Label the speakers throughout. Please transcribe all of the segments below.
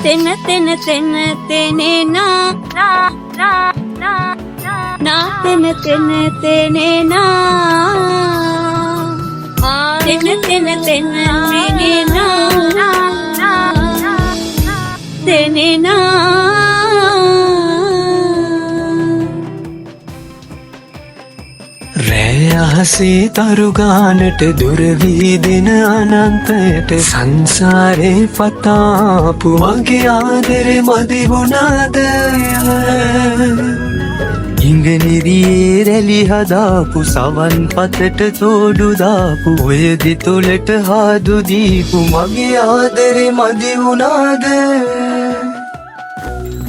Speaker 1: தென்ன தென்ன தென்ன தேனே நா நா நா நா நா தென்ன தென்ன தேனே நா தென்ன தென்ன தென்ன தேனே நா தேனே நா
Speaker 2: රෑ අහසේ තරුගානට දුරවීදෙන අනන්තයට සංසාරේ පතාපු මගේ ආදරෙ මදි වුණාද ඉංගනිරියේ රැලි හදාපු සවන් පතට තෝඩු දාපු ඔය දෙතොලට හාදු දීපු මගේ ආදරෙ මදි වුණාද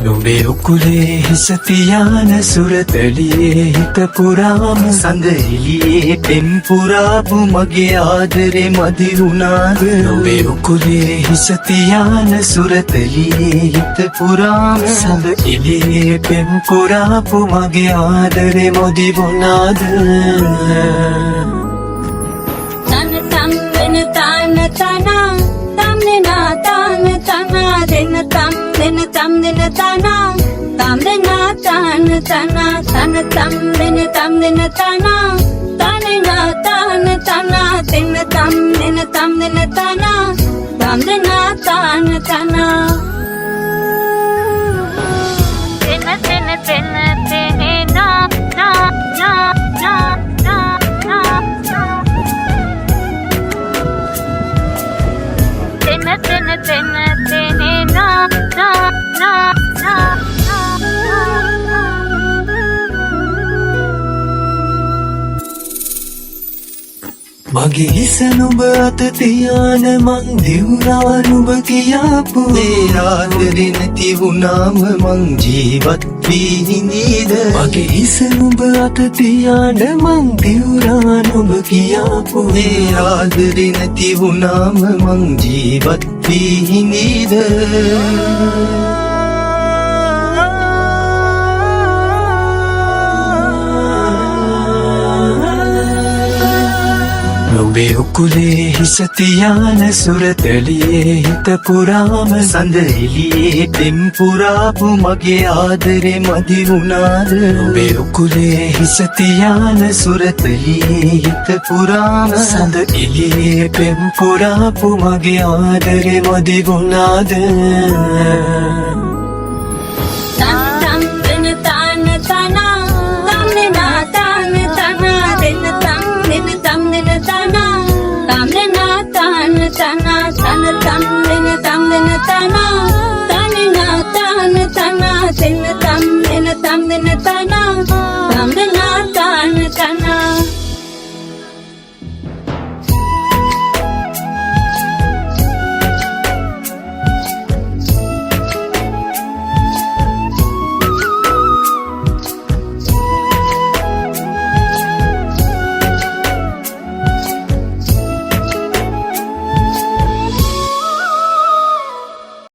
Speaker 2: නුඹේ උකුලේ හිස තියාන සුරතලියේ හිත පුරාම සඳ එළියේ පෙම් පුරාපු මගේ ආදරේ මදි වුණාද නුඹේ උකුලේ හිස තියාන සුරතලියේ හිත පුරාම සඳ එළියේ පෙම් පුරාපු මගේ ආදරේ මදි වුණාද
Speaker 1: තන තම් වෙන තන තන තම්නෙනා තන තන දෙන තම් දෙන තම් දෙන තන තම් දෙනා තන තන තන තම් දෙන තම් දෙන තන තනෙනා තන තන දෙන තම් දෙන තම් දෙන තන තම් දෙනා තන තන දෙන තෙනේ නා නා නා නා නා tene na na na na
Speaker 2: මගේ හිස නුඹ අත තියාන මං දිවුරා නුඹ කියාපු ඒ ආදරේ නැති වුණාම මං ජීවත් වී හිඳීද මගේ හිස නුඹ අත තියාන මං දිවුරා නුඹ කියාපු ඒ ආදරේ නැති වුණාම මං ජීවත් වී හිඳීද නුඹේ උකුලේ හිස තියාන සුරතලියේ හිත පුරාම සඳ එළියේ පෙම් පුරාපු මගේ ආදරේ මදි වුණාද නුඹේ උකුලේ හිස තියාන සුරතලියේ හිත පුරාම සඳ එළියේ පෙම් පුරාපු මගේ ආදරේ මදි වුණාද
Speaker 1: තම් වෙන තන තන තම්නෙනා තන තන දෙන තම් දෙන තම් දෙන තන තම්නෙනා තන තන තන තම් දෙන තම් දෙන තන